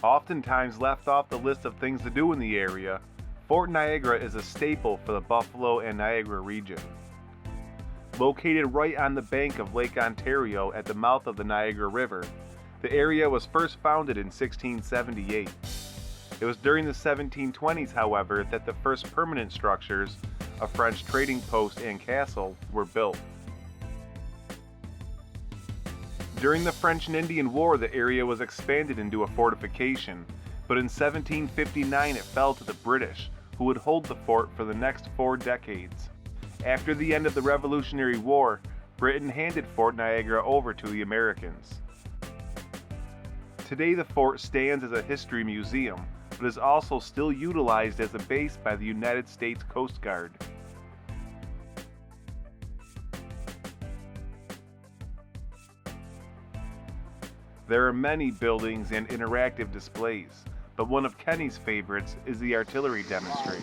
Oftentimes left off the list of things to do in the area, Fort Niagara is a staple for the Buffalo and Niagara region. Located right on the bank of Lake Ontario at the mouth of the Niagara River, the area was first founded in 1678. It was during the 1720s, however, that the first permanent structures, a French trading post and castle, were built. During the French and Indian War, the area was expanded into a fortification, but in 1759 it fell to the British, who would hold the fort for the next 4 decades. After the end of the Revolutionary War, Britain handed Fort Niagara over to the Americans. Today the fort stands as a history museum, but is also still utilized as a base by the United States Coast Guard. There are many buildings and interactive displays, but one of Kenny's favorites is the artillery demonstration.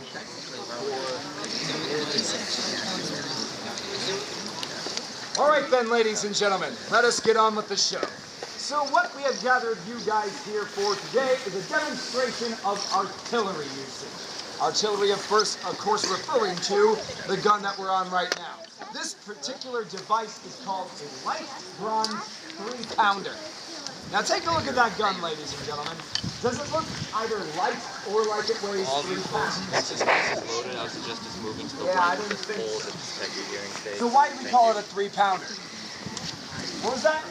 All right then, ladies and gentlemen, let us get on with the show. So what we have gathered you guys here for today is a demonstration of artillery usage. Artillery, of course referring to the gun that we're on right now. This particular device is called a light bronze 3-pounder. Now take a look at that gun, ladies and gentlemen. Does it look either light or like it weighs 3 pounds? Once it's loaded, I would suggest just moving to the I right didn't where think the so. hole is that your hearing stays. So why do we call it a 3-pounder? What was that?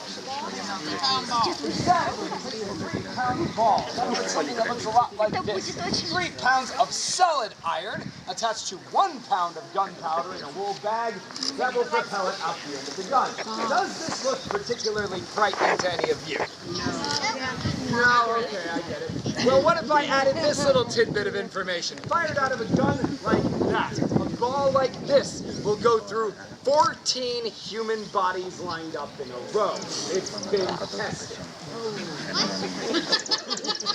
Exactly. It's a 3-pound ball. That's something that looks a lot like this. 3 pounds of solid iron attached to 1 pound of gunpowder in a wool bag that will propel it out the end of the gun. Does this look particularly frightening to any of you? No, okay, I get it. Well, what if I added this little tidbit of information? Fired out of a gun like that. A ball like this will go through 14 human bodies lined up in a row. It's been tested.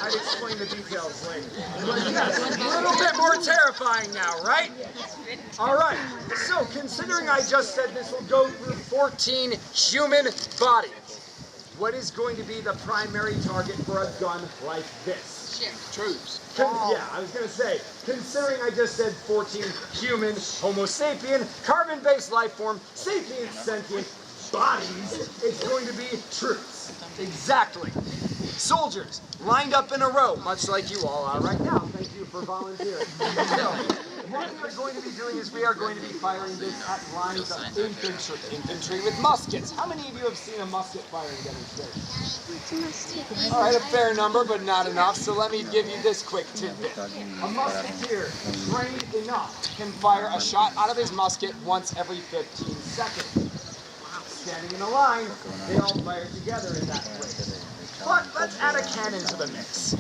I'd explain the details later. But yes, a little bit more terrifying now, right? All right, so considering I just said this will go through 14 human bodies, what is going to be the primary target for a gun like this? Troops. Yeah, I was going to say, considering I just said 14 human, Homo sapien, carbon-based life form, sapient, sentient bodies, it's going to be troops. Exactly. Soldiers, lined up in a row, much like you all are right now. Thank you for volunteering. So, what we are going to be doing is we are going to be firing this at lines of infantry with muskets. How many of you have seen a musket firing demonstration? All right, a fair number, but not enough, so let me give you this quick tidbit. A musketeer, trained enough, can fire a shot out of his musket once every 15 seconds. Standing in a line, they all fire together in that way. But let's add a cannon to the mix.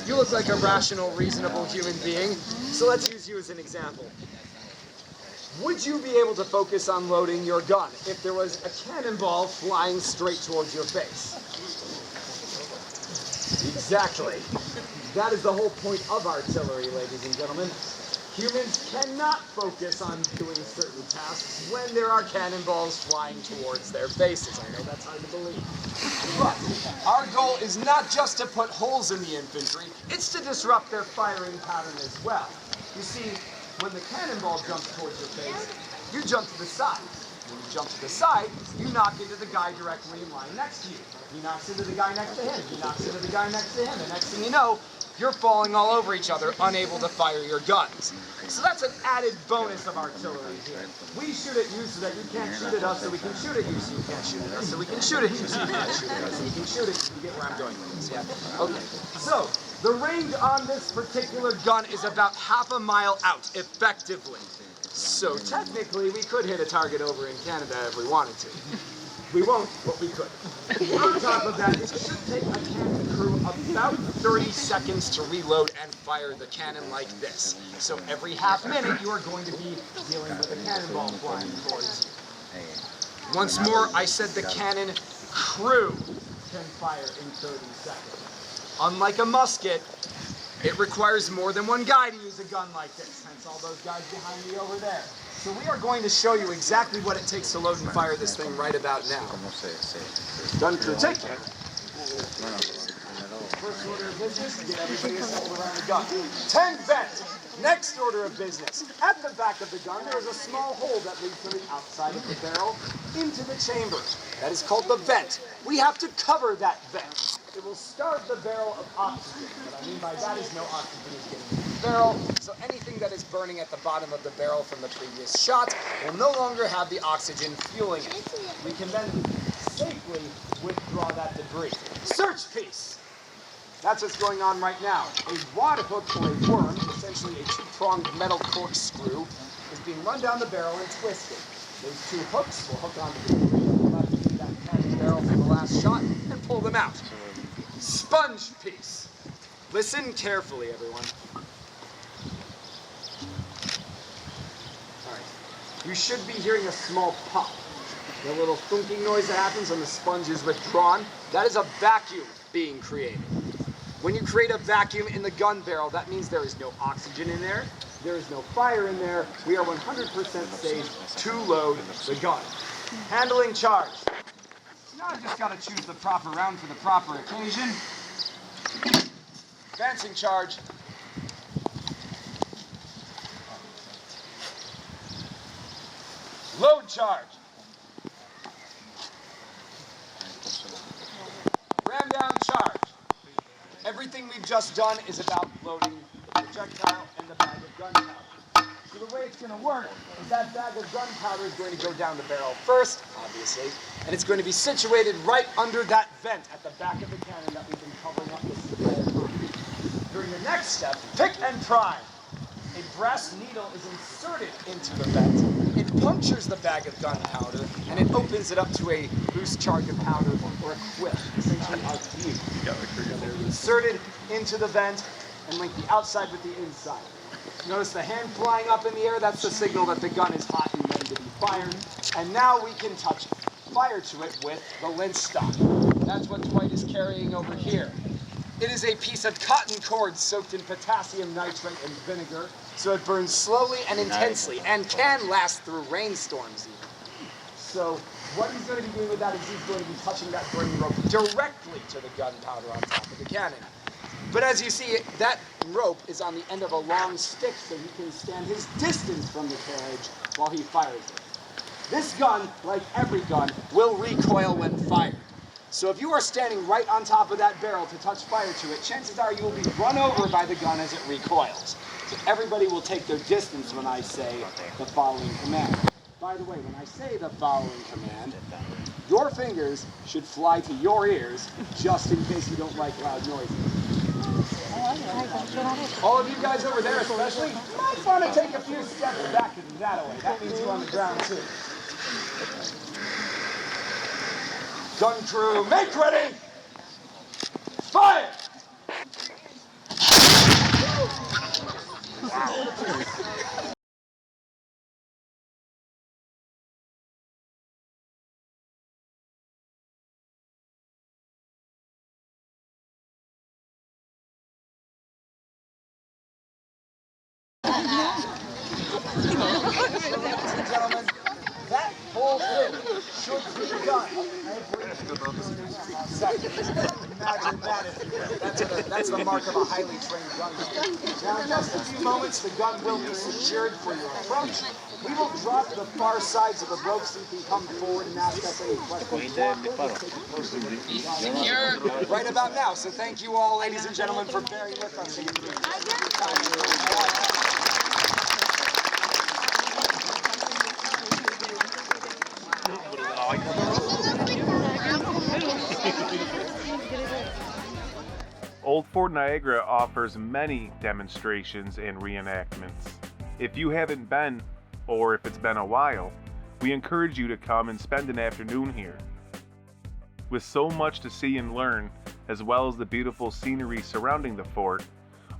You look like a rational, reasonable human being, so let's use you as an example. Would you be able to focus on loading your gun if there was a cannonball flying straight towards your face? Exactly. That is the whole point of artillery, ladies and gentlemen. Humans cannot focus on doing certain tasks when there are cannonballs flying towards their faces. I know that's hard to believe. But our goal is not just to put holes in the infantry, it's to disrupt their firing pattern as well. You see, when the cannonball jumps towards your face, you jump to the side. When you jump to the side, you knock into the guy directly in line next to you. He knocks into the guy next to him. He knocks into the guy next to him. The next thing you know, you're falling all over each other, unable to fire your guns. So that's an added bonus of artillery here. We shoot at you so that you can't shoot at us, so we can shoot at you so you can't shoot at us, so we can shoot at you so you can't shoot at us, so we can shoot at you. You get where I'm going with this, yeah? Okay, so the range on this particular gun is about half a mile out, effectively. So technically, we could hit a target over in Canada if we wanted to. We won't, but we could. On top of that, it should take a cannon crew about 30 seconds to reload and fire the cannon like this. So every half minute, you are going to be dealing with a cannonball flying towards you. Once more, I said the cannon crew can fire in 30 seconds. Unlike a musket, it requires more than one guy to use a gun like this, hence all those guys behind me over there. So we are going to show you exactly what it takes to load and fire this thing right about now. Gun crew, take care. First order of business, get everybody assembled around the gun. Tank vent. Next order of business. At the back of the gun, there is a small hole that leads from the outside of the barrel into the chamber. That is called the vent. We have to cover that vent. It will starve the barrel of oxygen. What I mean by that is no oxygen is getting into the barrel, so anything that is burning at the bottom of the barrel from the previous shot will no longer have the oxygen fueling it. We can then safely withdraw that debris. Search piece. That's what's going on right now. A wad hook or a worm, essentially a two-pronged metal corkscrew, is being run down the barrel and twisted. Those two hooks will hook onto the debris on the left of that cannon barrel from the last shot and pull them out. Sponge piece. Listen carefully, everyone. All right. You should be hearing a small pop. The little thunking noise that happens when the sponge is withdrawn, that is a vacuum being created. When you create a vacuum in the gun barrel, that means there is no oxygen in there, there is no fire in there, we are 100% safe to load the gun. Handling charge. Now I just gotta choose the proper round for the proper occasion. Advancing charge. Load charge. Ram down charge. Everything we've just done is about loading the projectile and the bag of gunpowder. So the way it's going to work is that bag of gunpowder is going to go down the barrel first, obviously, and it's going to be situated right under that vent at the back of the cannon that we've been covering up this entire time. During the next step, pick and prime. A brass needle is inserted into the vent. It punctures the bag of gunpowder, and it opens it up to a loose charge of powder or a quill, essentially a fuse. They're inserted into the vent and link the outside with the inside. Notice the hand flying up in the air, that's the signal that the gun is hot and ready to be fired. And now we can touch fire to it with the lint stock. That's what Dwight is carrying over here. It is a piece of cotton cord soaked in potassium nitrate and vinegar, so it burns slowly and intensely and can last through rainstorms even. So what he's going to be doing with that is he's going to be touching that burning rope directly to the gunpowder on top of the cannon. But as you see, that rope is on the end of a long stick, so he can stand his distance from the carriage while he fires it. This gun, like every gun, will recoil when fired. So if you are standing right on top of that barrel to touch fire to it, chances are you will be run over by the gun as it recoils. So everybody will take their distance when I say the following command. By the way, when I say the following command, your fingers should fly to your ears just in case you don't like loud noises. All of you guys over there especially, you might want to take a few steps back and that way. That means you're on the ground too. Gun crew, make ready! Fire! Ladies and gentlemen, that whole thing should be done every second. Imagine that if you will. That's the mark of a highly trained gunman. Now in just a few moments, the gun will be secured for your approach. We will drop the far sides of the rope so you can come forward and ask us any questions. Secure right about now. So thank you all, ladies and gentlemen, for bearing with us. Old Fort Niagara offers many demonstrations and reenactments. If you haven't been, or if it's been a while, we encourage you to come and spend an afternoon here. With so much to see and learn, as well as the beautiful scenery surrounding the fort,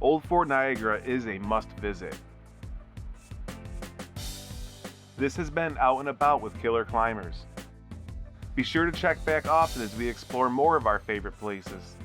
Old Fort Niagara is a must visit. This has been Out and About with Killr Climbers. Be sure to check back often as we explore more of our favorite places.